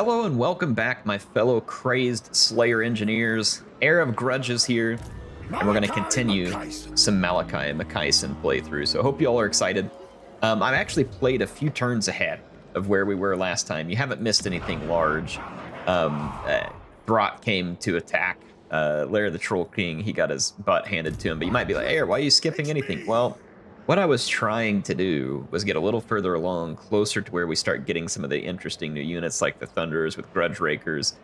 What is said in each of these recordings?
Hello and welcome back, my fellow crazed Slayer engineers. Heir of Grudges here, and we're going to continue some Malakai Makaisson playthrough, so I hope you all are excited. I've actually played a few turns ahead of where we were last time. You haven't missed anything large. Brought came to attack Lair the Troll King. He got his butt handed to him, but you might be like, Heir, why are you skipping anything? Well, what I was trying to do was get a little further along, closer to where we start getting some of the interesting new units like the Thunderers with Grudge Rakers.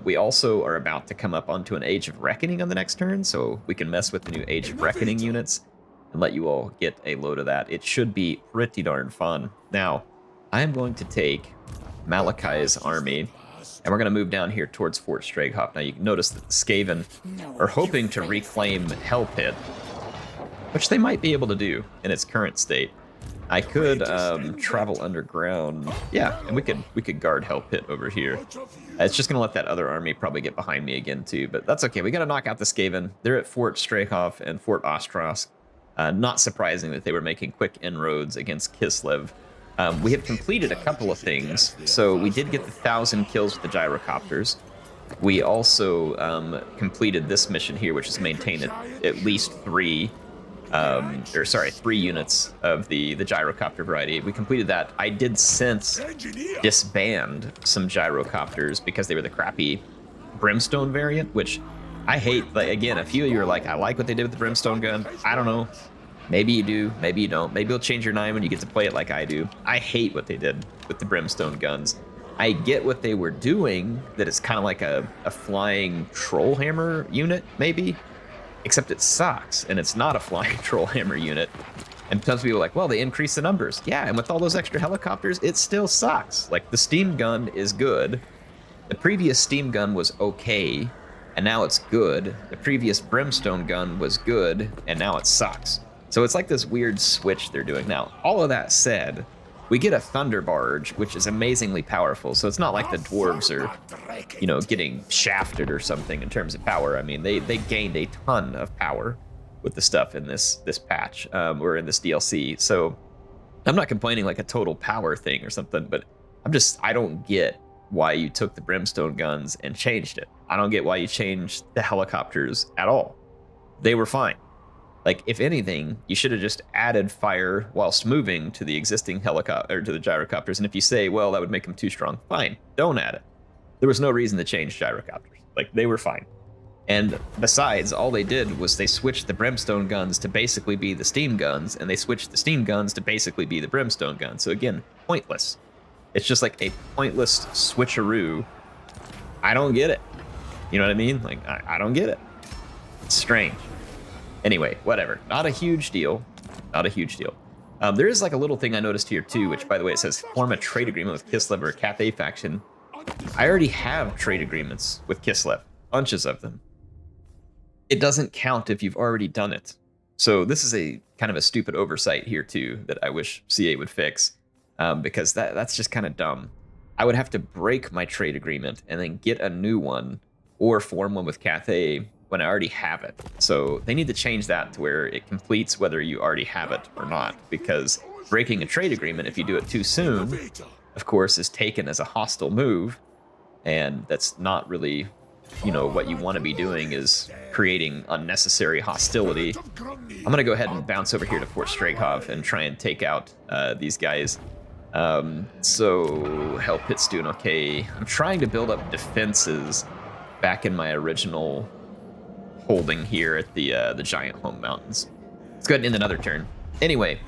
We also are about to come up onto an Age of Reckoning on the next turn, so we can mess with the new Age of Reckoning units and let you all get a load of that. It should be pretty darn fun. Now, I am going to take Malakai's army, and we're going to move down here towards Fort Straghoff. Now, you can notice that the Skaven are hoping to reclaim Hell Pit, which they might be able to do in its current state. I could travel underground. Yeah, and we could guard Hell Pit over here. It's just going to let that other army probably get behind me again too, but that's okay. We got to knock out the Skaven. They're at Fort Straghoff and Fort Ostros. Not surprising that they were making quick inroads against Kislev. We have completed a couple of things. So we did get the 1,000 kills with the gyrocopters. We also completed this mission here, which is maintain at least three units of the gyrocopter variety. We completed that. I did since disband some gyrocopters because they were the crappy brimstone variant, which I hate. Like, again, a few of you are like, I like what they did with the brimstone gun. I don't know. Maybe you do, maybe you don't. Maybe you'll change your mind when you get to play it like I do. I hate what they did with the brimstone guns. I get what they were doing, that it's kind of like a flying troll hammer unit, maybe. Except it sucks, and it's not a flying troll hammer unit. And some people are like, well, they increased the numbers. Yeah, and with all those extra helicopters, it still sucks. Like, the steam gun is good. The previous steam gun was okay, and now it's good. The previous brimstone gun was good, and now it sucks. So it's like this weird switch they're doing. Now, all of that said, we get a Thunder Barge, which is amazingly powerful. So it's not like the dwarves are, you know, getting shafted or something in terms of power. I mean, they gained a ton of power with the stuff in this patch, or in this DLC. So I'm not complaining like a total power thing or something, but I don't get why you took the brimstone guns and changed it. I don't get why you changed the helicopters at all. They were fine. Like, if anything, you should have just added fire whilst moving to the existing helicopter, or to the gyrocopters. And if you say, well, that would make them too strong, fine, don't add it. There was no reason to change gyrocopters. Like, they were fine. And besides, all they did was they switched the brimstone guns to basically be the steam guns, and they switched the steam guns to basically be the brimstone guns. So again, pointless. It's just like a pointless switcheroo. I don't get it. You know what I mean? Like, I don't get it. It's strange. Anyway, whatever. Not a huge deal. Not a huge deal. There is like a little thing I noticed here too, which, by the way, it says form a trade agreement with Kislev or a Cathay faction. I already have trade agreements with Kislev, bunches of them. It doesn't count if you've already done it. So this is a kind of a stupid oversight here too that I wish CA would fix, because that's just kind of dumb. I would have to break my trade agreement and then get a new one or form one with Cathay when I already have it. So they need to change that to where it completes whether you already have it or not, because breaking a trade agreement, if you do it too soon, of course, is taken as a hostile move, and that's not really, you know, what you want to be doing, is creating unnecessary hostility. I'm gonna go ahead and bounce over here to Fort Straghoff and try and take out these guys. So Hell Pit's doing okay. I'm trying to build up defenses back in my original holding here at the Giant Home Mountains. Let's go ahead and end another turn. Anyway,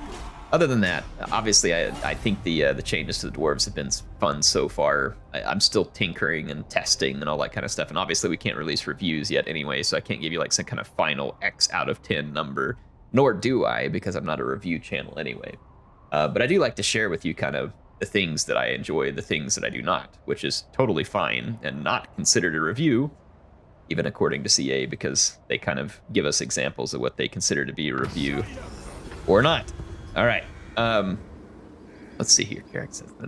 other than that, obviously I think the changes to the dwarves have been fun so far. I'm still tinkering and testing and all that kind of stuff, and obviously we can't release reviews yet anyway, so I can't give you like some kind of final X out of 10 number, nor do I, because I'm not a review channel anyway. But I do like to share with you kind of the things that I enjoy, the things that I do not, which is totally fine and not considered a review, even according to CA, because they kind of give us examples of what they consider to be a review or not. All right. Let's see here.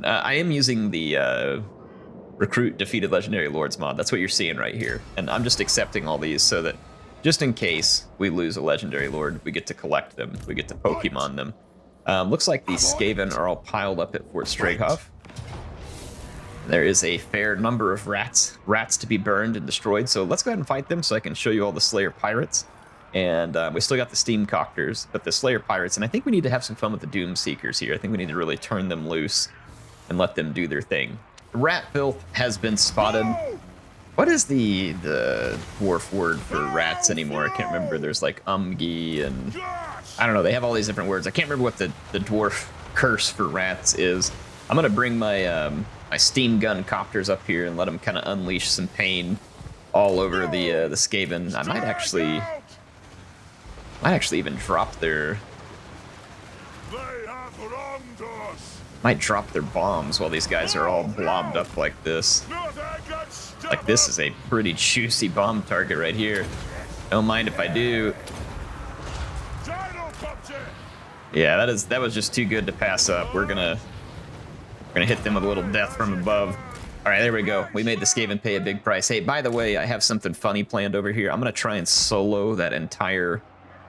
I am using the recruit defeated legendary lords mod. That's what you're seeing right here. And I'm just accepting all these so that just in case we lose a legendary lord, we get to collect them. We get to Pokemon them. Looks like the Skaven are all piled up at Fort Straghoff. There is a fair number of rats to be burned and destroyed, so let's go ahead and fight them so I can show you all the Slayer Pirates. And we still got the Steam Coctors, but the Slayer Pirates, and I think we need to have some fun with the Doom Seekers here. I think we need to really turn them loose and let them do their thing. Rat filth has been spotted. What is the dwarf word for rats anymore? I can't remember. There's like umgi and I don't know. They have all these different words. I can't remember what the dwarf curse for rats is. I'm gonna bring my my steam gun copters up here and let them kind of unleash some pain all over the Skaven. I might actually even drop their. Might drop their bombs while these guys are all blobbed up like this. Like this is a pretty juicy bomb target right here. Don't mind if I do. Yeah, that was just too good to pass up. We're gonna hit them with a little death from above. All right, there we go. We made the Skaven pay a big price. Hey, by the way, I have something funny planned over here. I'm gonna try and solo that entire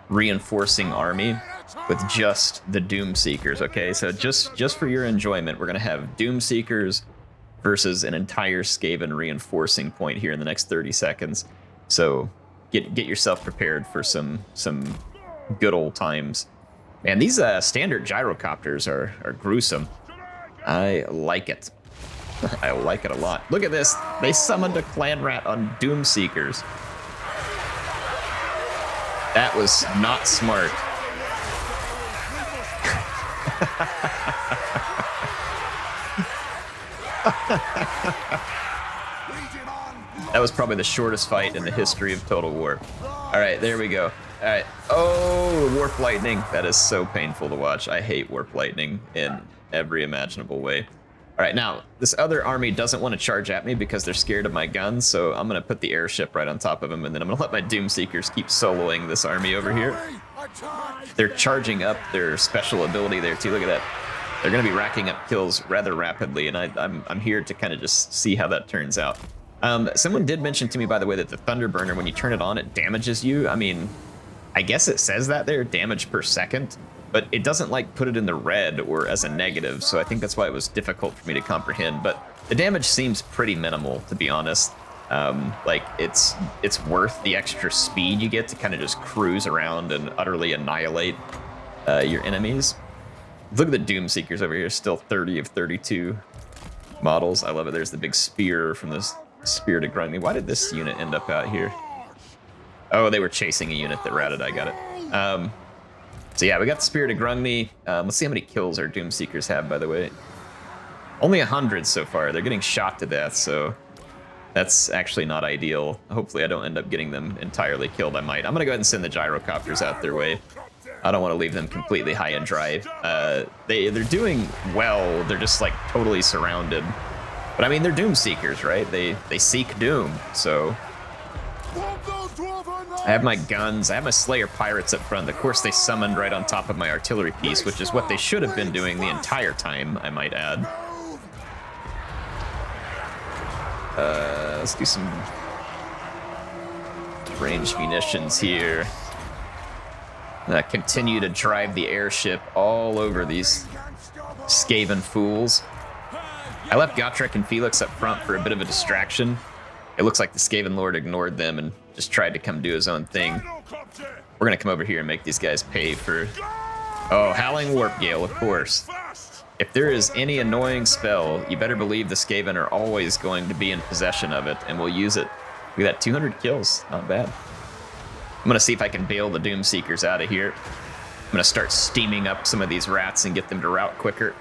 reinforcing army with just the Doom Seekers, okay? So just for your enjoyment, we're gonna have Doom Seekers versus an entire Skaven reinforcing point here in the next 30 seconds. So get yourself prepared for some good old times. And these standard gyrocopters are gruesome. I like it. I like it a lot. Look at this. They summoned a clan rat on Doom Seekers. That was not smart. That was probably the shortest fight in the history of Total War. All right, there we go. All right. Oh, warp lightning. That is so painful to watch. I hate warp lightning in every imaginable way. All right, now, this other army doesn't want to charge at me because they're scared of my guns, so I'm going to put the airship right on top of them, and then I'm going to let my Doom Seekers keep soloing this army over here. They're charging up their special ability there, too. Look at that. They're going to be racking up kills rather rapidly, and I'm here to kind of just see how that turns out. Someone did mention to me, by the way, that the Thunderburner, when you turn it on, it damages you. I mean, I guess it says that there, damage per second. But it doesn't like put it in the red or as a negative, so I think that's why it was difficult for me to comprehend. But the damage seems pretty minimal, to be honest. Like it's worth the extra speed you get to kind of just cruise around and utterly annihilate your enemies. Look at the Doom Seekers over here, still 30 of 32 models. I love it. There's the big spear from this Spear to Grind Me. Why did this unit end up out here? Oh, they were chasing a unit that routed. I got it. So yeah, we got the Spirit of Grungni. Let's see how many kills our Doom Seekers have, by the way. Only 100 so far. They're getting shot to death, so that's actually not ideal. Hopefully I don't end up getting them entirely killed. I might. I'm going to go ahead and send the gyrocopters out their way. I don't want to leave them completely high and dry. They're doing well. They're just like totally surrounded. But I mean, they're Doom Seekers, right? They seek doom, so... I have my guns, I have my Slayer Pirates up front. Of course, they summoned right on top of my artillery piece, which is what they should have been doing the entire time, I might add. Let's do some ranged munitions here. Continue to drive the airship all over these Skaven fools. I left Gotrek and Felix up front for a bit of a distraction. It looks like the Skaven Lord ignored them and just tried to come do his own thing. We're gonna come over here and make these guys pay for... Oh, Howling Warp Gale, of course. If there is any annoying spell, you better believe the Skaven are always going to be in possession of it, and we'll use it. We got 200 kills, not bad. I'm gonna see if I can bail the Doom Seekers out of here. I'm gonna start steaming up some of these rats and get them to rout quicker.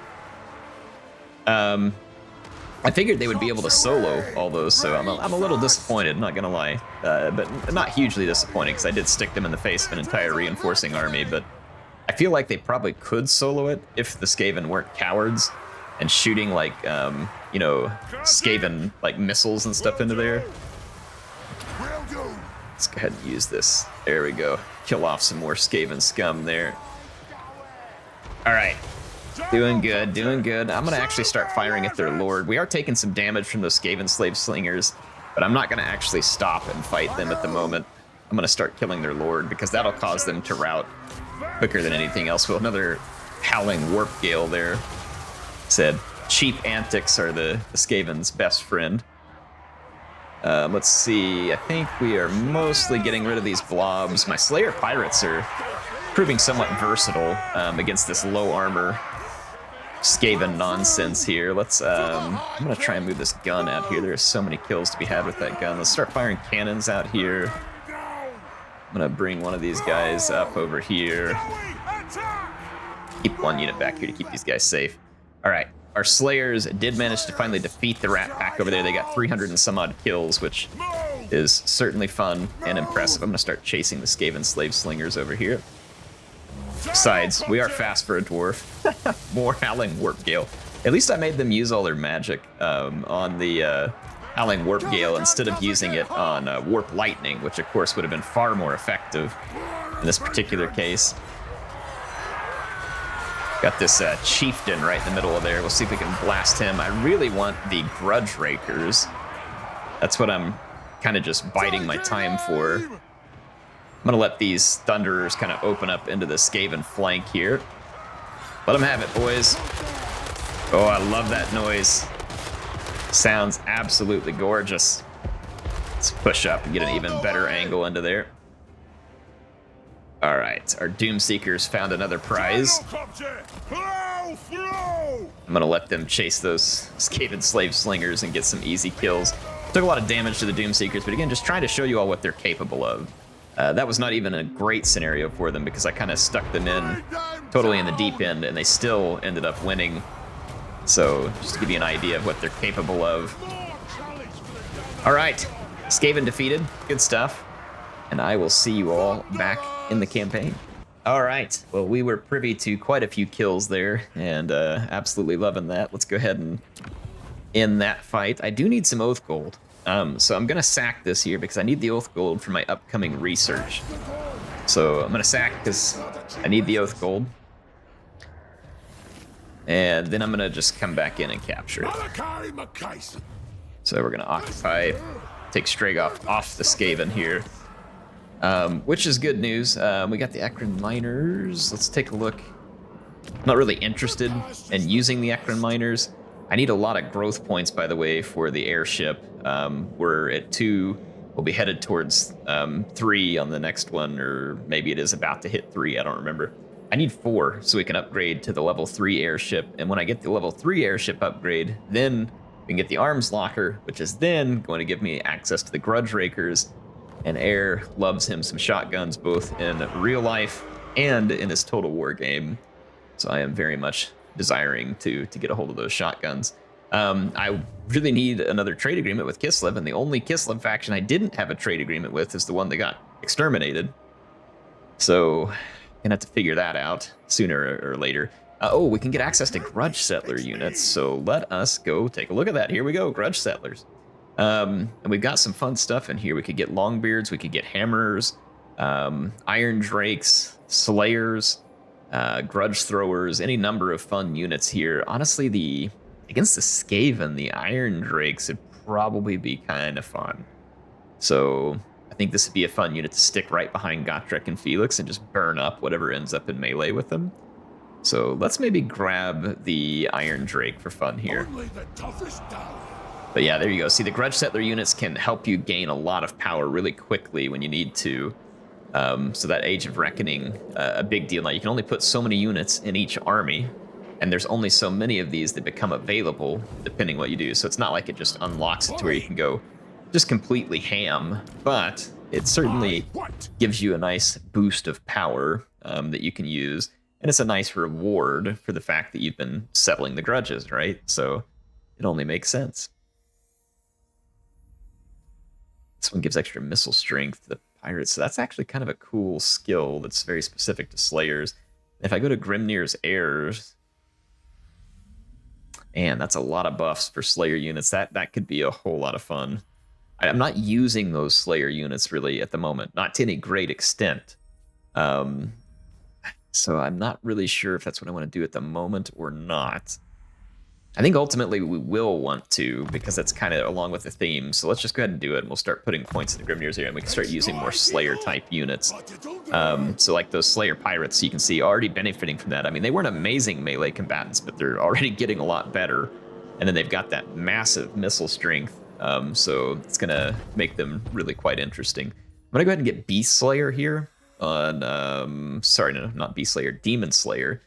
I figured they would be able to solo all those, so I'm a little disappointed, not gonna lie. But not hugely disappointed, because I did stick them in the face of an entire reinforcing army, but I feel like they probably could solo it if the Skaven weren't cowards and shooting, like, you know, Skaven, like, missiles and stuff into there. Let's go ahead and use this. There we go. Kill off some more Skaven scum there. All right. Doing good, doing good. I'm gonna actually start firing at their lord. We are taking some damage from those Skaven slave slingers, but I'm not gonna actually stop and fight them at the moment. I'm gonna start killing their lord because that'll cause them to rout quicker than anything else. Well, another Howling Warp Gale there. Said, cheap antics are the Skaven's best friend. Let's see. I think we are mostly getting rid of these blobs. My Slayer Pirates are proving somewhat versatile against this low armor Skaven nonsense here. Let's, I'm gonna try and move this gun out here. There's so many kills to be had with that gun. Let's start firing cannons out here. I'm gonna bring one of these guys up over here. Keep one unit back here to keep these guys safe. All right, our Slayers did manage to finally defeat the Rat Pack over there. They got 300 and some odd kills, which is certainly fun and impressive. I'm gonna start chasing the Skaven Slave Slingers over here. Besides, we are fast for a dwarf. More Howling Warp Gale. At least I made them use all their magic on the Howling Warp Gale instead of using it on Warp Lightning, which of course would have been far more effective in this particular case. Got this Chieftain right in the middle of there. We'll see if we can blast him. I really want the Grudge Rakers. That's what I'm kind of just biding my time for. I'm gonna let these Thunderers kind of open up into the Skaven flank here. Let them have it, boys. Oh, I love that noise. Sounds absolutely gorgeous. Let's push up and get an even better angle into there. All right, our Doomseekers found another prize. I'm gonna let them chase those Skaven Slave Slingers and get some easy kills. Took a lot of damage to the Doomseekers, but again, just trying to show you all what they're capable of. That was not even a great scenario for them because I kind of stuck them in totally in the deep end and they still ended up winning. So just to give you an idea of what they're capable of. All right, Skaven defeated, good stuff. And I will see you all back in the campaign. All right, well, we were privy to quite a few kills there and absolutely loving that. Let's go ahead and end that fight. I do need some Oath Gold. So I'm gonna sack this here because I need the Oath Gold for my upcoming research. So I'm gonna sack because I need the Oath Gold. And then I'm gonna just come back in and capture it. Malakai Makaisson. So we're gonna occupy, take Stragoth off the Skaven here. Which is good news. We got the Ekron Miners. Let's take a look. Not really interested in using the Ekron Miners. I need a lot of growth points, by the way, for the airship. We're at 2. We'll be headed towards 3 on the next one, or maybe it is about to hit 3. I don't remember. I need 4 so we can upgrade to the level 3 airship. And when I get the level 3 airship upgrade, then we can get the arms locker, which is then going to give me access to the Grudge Rakers. And Air loves him some shotguns, both in real life and in his Total War game. So I am very much desiring to get a hold of those shotguns. I really need another trade agreement with Kislev, and the only Kislev faction I didn't have a trade agreement with is the one that got exterminated. So gonna have to figure that out sooner or later. Oh, we can get access to Grudge Settler units, so let us go take a look at that. Here we go, Grudge Settlers. And we've got some fun stuff in here. We could get Longbeards, we could get Hammerers, Iron Drakes, Slayers, Grudge Throwers, any number of fun units here. Honestly, against the Skaven, the Iron Drakes would probably be kind of fun. So I think this would be a fun unit to stick right behind Gotrek and Felix and just burn up whatever ends up in melee with them. So let's maybe grab the Iron Drake for fun here. Only the toughest die. But yeah, there you go. See, the Grudge Settler units can help you gain a lot of power really quickly when you need to. So that Age of Reckoning, a big deal. Now, you can only put so many units in each army, and there's only so many of these that become available depending what you do. So it's not like it just unlocks it to where you can go just completely ham, but it certainly gives you a nice boost of power that you can use. And it's a nice reward for the fact that you've been settling the grudges, right? So it only makes sense. This one gives extra missile strength to the pirates, so that's actually kind of a cool skill that's very specific to Slayers. If I go to Grimnir's Heirs, and that's a lot of buffs for Slayer units. That could be a whole lot of fun. I'm not using those Slayer units really at the moment, not to any great extent. So I'm not really sure if that's what I want to do at the moment or not. I think ultimately we will want to, because that's kind of along with the theme. So let's just go ahead and do it. And we'll start putting points in the Grimnir's area, and we can start using more Slayer-type units. So like those Slayer Pirates, you can see already benefiting from that. I mean, they weren't amazing melee combatants, but they're already getting a lot better. And then they've got that massive missile strength. So it's going to make them really quite interesting. I'm going to go ahead and get Beast Slayer here on, sorry, no, not Beast Slayer, Demon Slayer.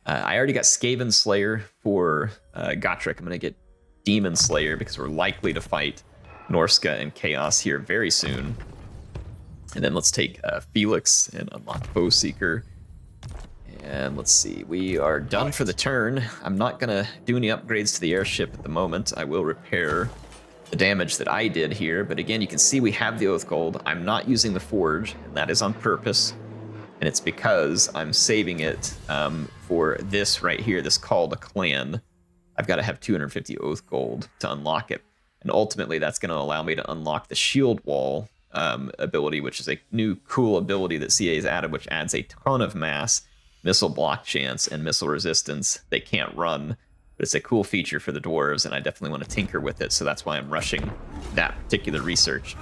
I already got Skaven Slayer for Gotrek. I'm going to get Demon Slayer because we're likely to fight Norska and Chaos here very soon. And then let's take Felix and unlock Foe Seeker. And let's see, we are done for the turn. I'm not going to do any upgrades to the airship at the moment. I will repair the damage that I did here. But again, you can see we have the Oath Gold. I'm not using the Forge, and that is on purpose. And it's because I'm saving it for this right here, this Call to Clan. I've got to have 250 Oath Gold to unlock it. And ultimately, that's going to allow me to unlock the Shield Wall ability, which is a new cool ability that CA has added, which adds a ton of mass, missile block chance, and missile resistance. They can't run, but it's a cool feature for the dwarves, and I definitely want to tinker with it, so that's why I'm rushing that particular research.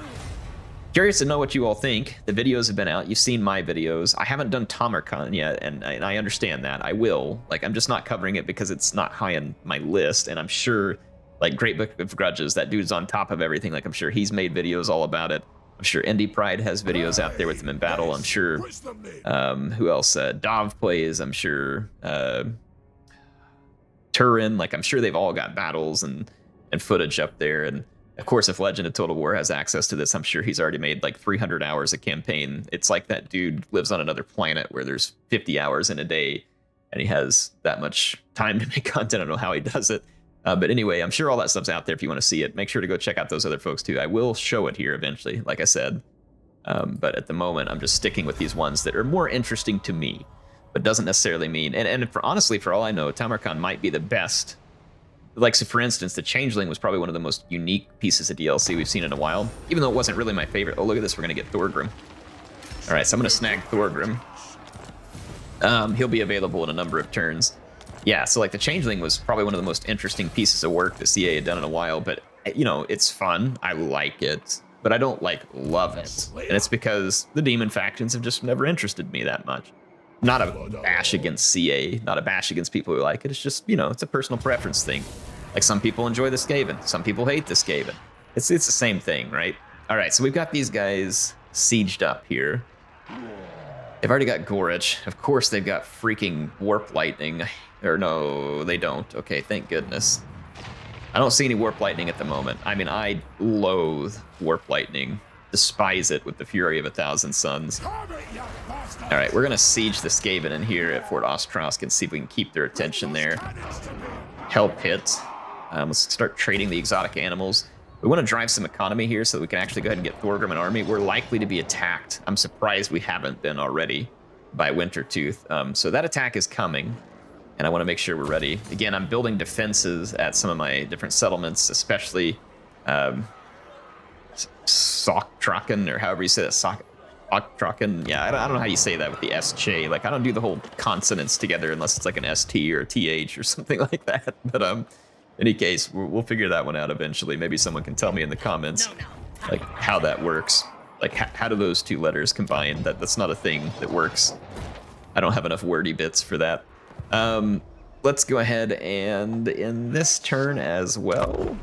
Curious to know what you all think. The videos have been out. You've seen my videos. I haven't done Tamarkand yet, and I understand that. I will. Like, I'm just not covering it because it's not high on my list, and I'm sure, like, Great Book of Grudges, that dude's on top of everything. Like, I'm sure he's made videos all about it. I'm sure Indie Pride has videos out there with him in battle. I'm sure, who else? Dov plays, I'm sure. Turin, like, I'm sure they've all got battles and footage up there, and of course, if Legend of Total War has access to this, I'm sure he's already made like 300 hours a campaign. It's like that dude lives on another planet where there's 50 hours in a day, and he has that much time to make content. I don't know how he does it. But anyway, I'm sure all that stuff's out there if you want to see it. Make sure to go check out those other folks too. I will show it here eventually, like I said. But at the moment, I'm just sticking with these ones that are more interesting to me, but doesn't necessarily mean... And honestly, for all I know, Tamarkand might be the best. Like, so for instance, the Changeling was probably one of the most unique pieces of DLC we've seen in a while, even though it wasn't really my favorite. Oh, look at this. We're going to get Thorgrim. All right, so I'm going to snag Thorgrim. He'll be available in a number of turns. Yeah, so like the Changeling was probably one of the most interesting pieces of work that CA had done in a while, but, you know, it's fun. I like it, but I don't, like, love it. And it's because the demon factions have just never interested me that much. Not a bash against CA, not a bash against people who like it. It's just, you know, it's a personal preference thing. Like, some people enjoy the Skaven, some people hate the Skaven. It's the same thing, right? All right, so we've got these guys sieged up here. They've already got Gorich. Of course, they've got freaking Warp Lightning. Or no, they don't. Okay, thank goodness. I don't see any Warp Lightning at the moment. I mean, I loathe Warp Lightning. Despise it with the fury of 1,000 suns. All right, we're gonna siege the Skaven in here at Fort Ostrosk and see if we can keep their attention there. Help hit. Let's start trading the exotic animals. We want to drive some economy here so that we can actually go ahead and get Thorgrim an army. We're likely to be attacked. I'm surprised we haven't been already by Wintertooth. So that attack is coming, and I want to make sure we're ready. Again, I'm building defenses at some of my different settlements, especially Socktraken, or however you say that, Socktraken. Yeah, I don't know how you say that with the SJ. Like, I don't do the whole consonants together unless it's like an ST or a TH or something like that. But in any case, we'll figure that one out eventually. Maybe someone can tell me in the comments, like, how that works. Like, how do those two letters combine? That's not a thing that works. I don't have enough wordy bits for that. Let's go ahead and in this turn as well.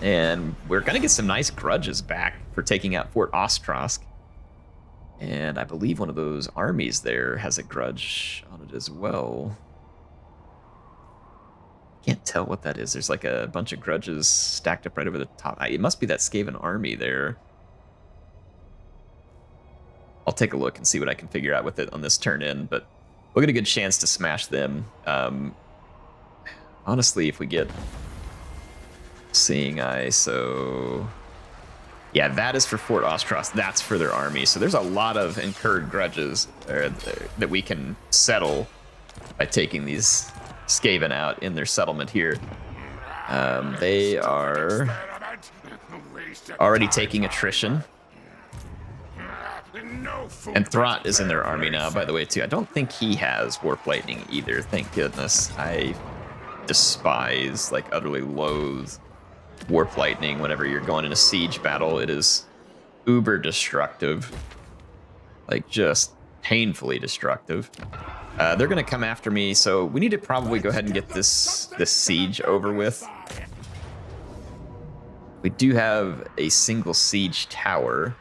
And we're going to get some nice grudges back for taking out Fort Ostrosk. And I believe one of those armies there has a grudge on it as well. Can't tell what that is. There's like a bunch of grudges stacked up right over the top. It must be that Skaven army there. I'll take a look and see what I can figure out with it on this turn in, but we'll get a good chance to smash them. Honestly, if we get Seeing Eye, so yeah, that is for Fort Ostrosk. That's for their army. So there's a lot of incurred grudges that we can settle by taking these Skaven out in their settlement here. They are already taking attrition. And Throt is in their army now, by the way, too. I don't think he has Warp Lightning either, thank goodness. I despise, like utterly loathe Warp Lightning whenever you're going in a siege battle. It is uber destructive. Like, just painfully destructive. They're gonna come after me, so we need to probably go ahead and get this siege over with. We do have a single siege tower.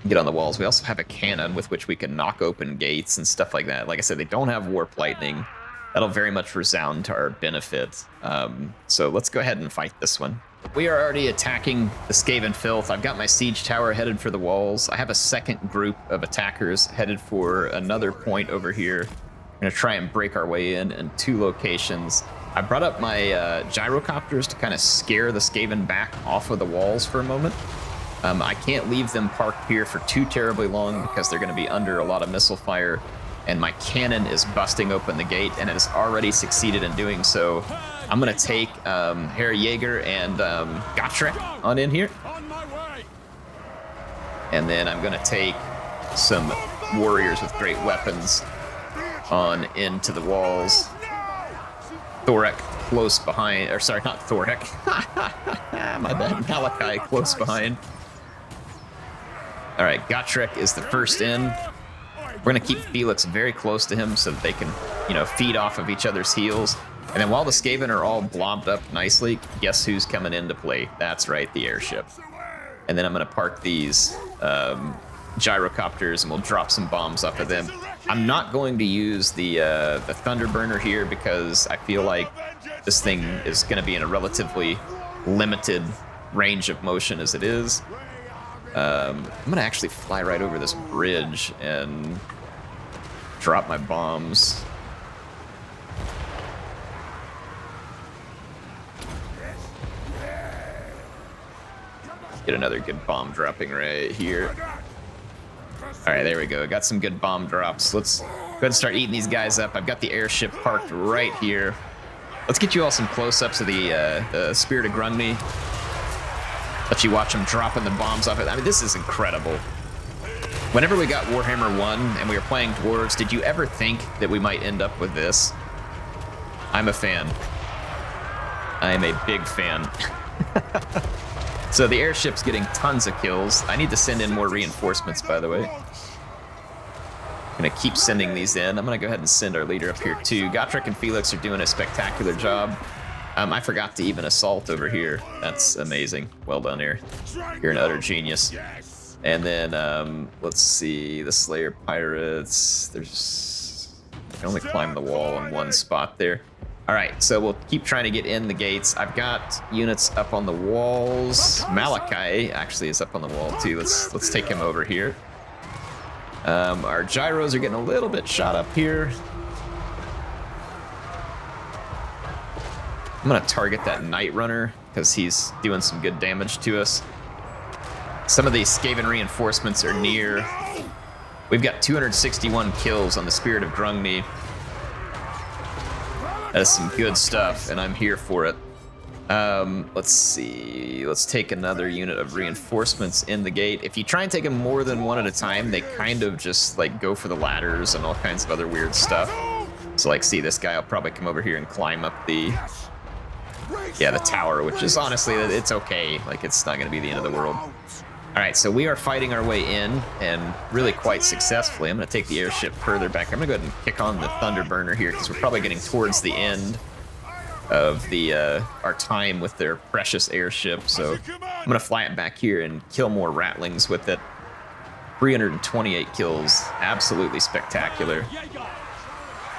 Get on the walls. We also have a cannon with which we can knock open gates and stuff like that. Like I said, they don't have Warp Lightning. That'll very much resound to our benefit. So let's go ahead and fight this one. We are already attacking the Skaven Filth. I've got my siege tower headed for the walls. I have a second group of attackers headed for another point over here. We're gonna try and break our way in 2 locations. I brought up my gyrocopters to kind of scare the Skaven back off of the walls for a moment. I can't leave them parked here for too terribly long because they're going to be under a lot of missile fire, and my cannon is busting open the gate, and it has already succeeded in doing so. I'm going to take Herr Jaeger and Gotrek on in here, and then I'm going to take some warriors with great weapons on into the walls. Thorek close behind, or sorry, not Thorek. My bad, Malakai close behind. All right, Gotrek is the first in. We're gonna keep Felix very close to him so that they can, you know, feed off of each other's heals. And then while the Skaven are all blobbed up nicely, guess who's coming into play? That's right, the airship. And then I'm gonna park these gyrocopters and we'll drop some bombs off of them. I'm not going to use the Thunderburner here because I feel like this thing is gonna be in a relatively limited range of motion as it is. I'm gonna actually fly right over this bridge and drop my bombs. Get another good bomb dropping right here. All right, there we go. Got some good bomb drops. Let's go ahead and start eating these guys up. I've got the airship parked right here. Let's get you all some close-ups of the Spirit of Grungni. Let you watch them dropping the bombs off it. I mean, this is incredible. Whenever we got Warhammer 1 and we were playing Dwarves, did you ever think that we might end up with this? I'm a fan. I am a big fan. So the airship's getting tons of kills. I need to send in more reinforcements, by the way. I'm gonna keep sending these in. I'm gonna go ahead and send our leader up here too. Gotrek and Felix are doing a spectacular job. I forgot to even assault over here. That's amazing. Well done, Air. You're an utter genius. And then, let's see, the Slayer Pirates. I can only climb the wall in one spot there. All right, so we'll keep trying to get in the gates. I've got units up on the walls. Malakai actually is up on the wall too. Let's take him over here. Our gyros are getting a little bit shot up here. I'm gonna target that Night Runner because he's doing some good damage to us. Some of these Skaven reinforcements are near. We've got 261 kills on the Spirit of Grungni. That is some good stuff, and I'm here for it. Let's see. Let's take another unit of reinforcements in the gate. If you try and take them more than one at a time, they kind of just like go for the ladders and all kinds of other weird stuff. So like, see, this guy will probably come over here and climb up the tower, which is honestly, it's okay. Like, it's not gonna be the end of the world. All right, so we are fighting our way in, and really quite successfully. I'm gonna take the airship further back. I'm gonna go ahead and kick on the Thunderburner here, because we're probably getting towards the end of the our time with their precious airship. So I'm gonna fly it back here and kill more ratlings with it. 328 kills, absolutely spectacular.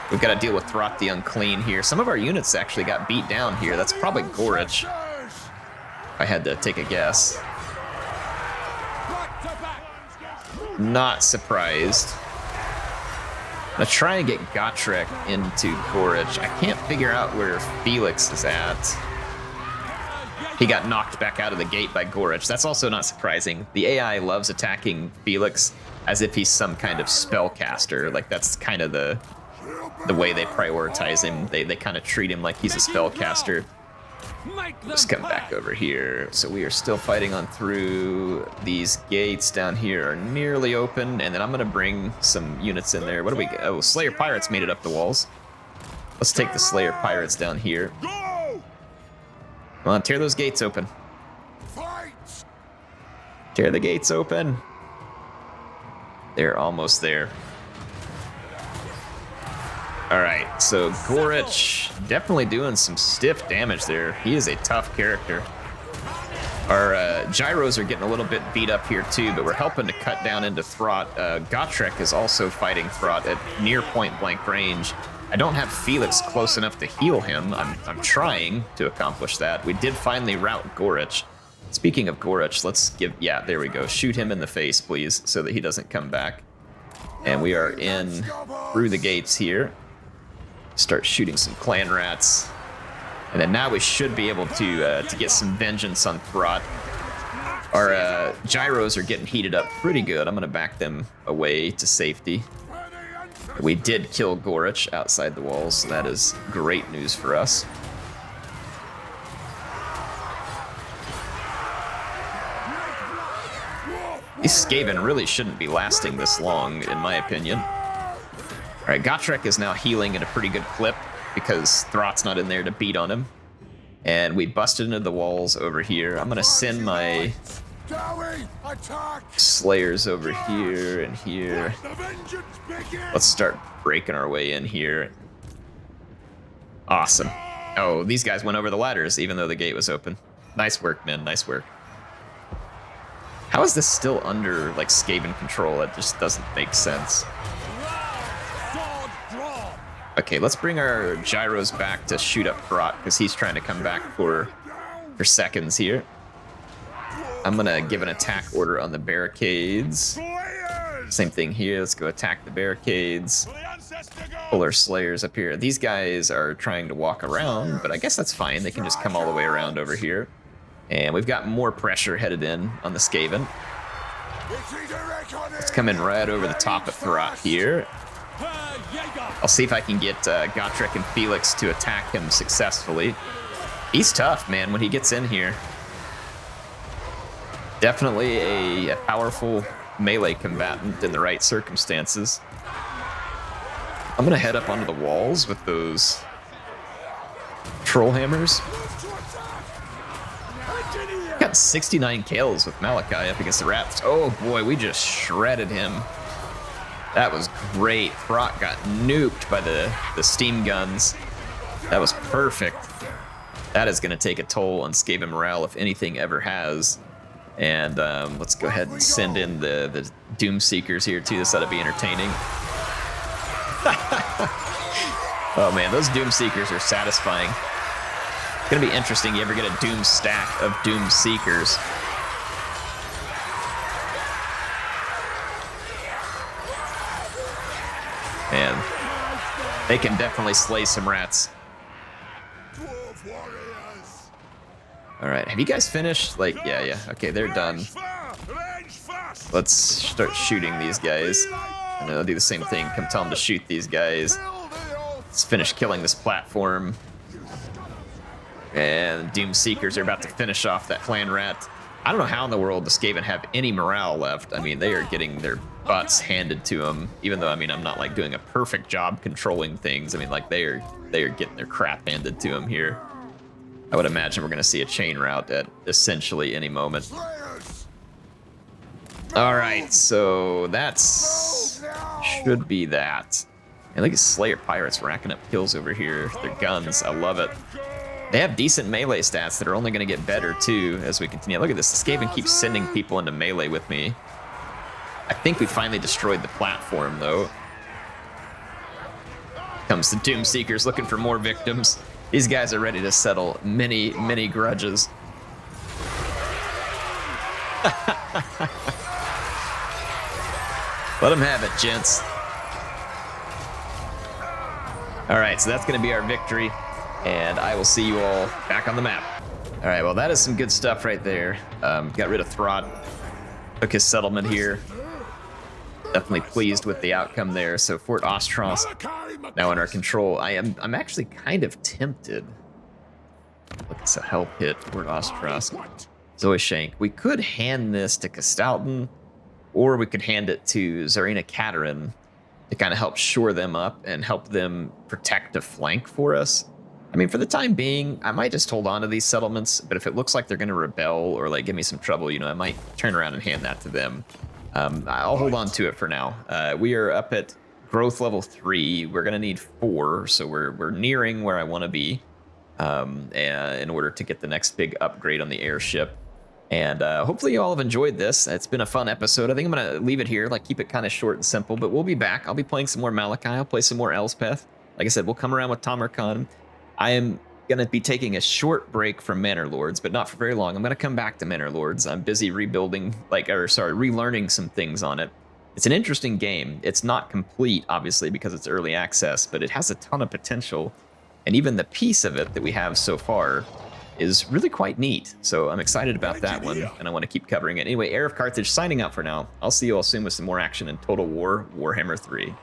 We've got to deal with Throt the Unclean here. Some of our units actually got beat down here. That's probably Gorich. I had to take a guess. Not surprised. I'm gonna try and get Gotrek into Gorich. I can't figure out where Felix is at. He got knocked back out of the gate by Gorich. That's also not surprising. The AI loves attacking Felix as if he's some kind of spellcaster. Like, that's kind of the way they prioritize him. They kind of treat him like he's a spellcaster. Let's come back over here. So we are still fighting on through. These gates down here are nearly open, and then I'm gonna bring some units in there. What do we get? Oh, Slayer Pirates made it up the walls. Let's take the Slayer pirates down here. Go! Come on, tear those gates open. Fight! Tear the gates open. They're almost there. Alright, so Gorich definitely doing some stiff damage there. He is a tough character. Our gyros are getting a little bit beat up here too, but we're helping to cut down into Throt. Gotrek is also fighting Throt at near point blank range. I don't have Felix close enough to heal him. I'm trying to accomplish that. We did finally rout Gorich. Speaking of Gorich, let's give, yeah, there we go. Shoot him in the face, please, so that he doesn't come back. And we are in through the gates here. Start shooting some clan rats. And then now we should be able to get some vengeance on Throt. Our gyros are getting heated up pretty good. I'm going to back them away to safety. We did kill Gorich outside the walls, so that is great news for us. These Skaven really shouldn't be lasting this long, in my opinion. Alright, Gotrek is now healing at a pretty good clip because Throt's not in there to beat on him. And we busted into the walls over here. I'm gonna send my Slayers over here and here. Let's start breaking our way in here. Awesome. Oh, these guys went over the ladders even though the gate was open. Nice work, men, nice work. How is this still under, like, Skaven control? It just doesn't make sense. Okay, let's bring our gyros back to shoot up Throt, because he's trying to come back for seconds here. I'm gonna give an attack order on the barricades. Same thing here, let's go attack the barricades. Pull our Slayers up here. These guys are trying to walk around, but I guess that's fine. They can just come all the way around over here. And we've got more pressure headed in on the Skaven. Let's come in right over the top of Throt here. I'll see if I can get Gotrek and Felix to attack him successfully. He's tough, man, when he gets in here. Definitely a powerful melee combatant in the right circumstances. I'm gonna head up onto the walls with those troll hammers. Got 69 kills with Malakai up against the rats. Oh boy, we just shredded him. That was great. Throt got nuked by the steam guns. That was perfect. That is going to take a toll on Skaven morale if anything ever has. And let's go ahead and send in the Doom Seekers here too. This ought to be entertaining. Oh man, those Doom Seekers are satisfying. It's going to be interesting you ever get a Doom stack of Doom Seekers. Man, they can definitely slay some rats. All right, have you guys finished? Like, yeah, okay, they're done. Let's start shooting these guys. And I'll do the same thing, come tell them to shoot these guys. Let's finish killing this platform. And Doom Seekers are about to finish off that clan rat. I don't know how in the world the Skaven have any morale left. I mean, they are getting their butts handed to them, even though, I mean, I'm not, like, doing a perfect job controlling things. I mean, like, they are getting their crap handed to them here. I would imagine we're going to see a chain route at essentially any moment. All right, so that's should be that. And look at Slayer Pirates racking up kills over here. Their guns, I love it. They have decent melee stats that are only going to get better, too, as we continue. Look at this. Skaven keeps sending people into melee with me. I think we finally destroyed the platform, though. Comes the Doom Seekers looking for more victims. These guys are ready to settle many, many grudges. Let them have it, gents. All right, so that's going to be our victory. And I will see you all back on the map. All right, well, that is some good stuff right there. Got rid of Throt, took his settlement here. Definitely pleased with the outcome there. So Fort Ostros now in our control. I'm actually kind of tempted. Look, it's a help hit, Fort Ostros. Zoe Shank. We could hand this to Castalton, or we could hand it to Zarina Katerin. to kind of help shore them up and help them protect a flank for us. I mean, for the time being, I might just hold on to these settlements, but if it looks like they're going to rebel or like give me some trouble, you know, I might turn around and hand that to them. I'll hold on to it for now. We are up at growth level 3. We're going to need 4, so we're nearing where I want to be in order to get the next big upgrade on the airship. And hopefully you all have enjoyed this. It's been a fun episode. I think I'm going to leave it here, like keep it kind of short and simple, but we'll be back. I'll be playing some more Malakai. I'll play some more Elspeth. Like I said, we'll come around with Tamarkan. I am going to be taking a short break from Manor Lords, but not for very long. I'm going to come back to Manor Lords. I'm busy relearning some things on it. It's an interesting game. It's not complete, obviously, because it's early access, but it has a ton of potential. And even the piece of it that we have so far is really quite neat. So I'm excited about that one, and I want to keep covering it. Anyway, HeirofCarthage signing out for now. I'll see you all soon with some more action in Total War Warhammer 3.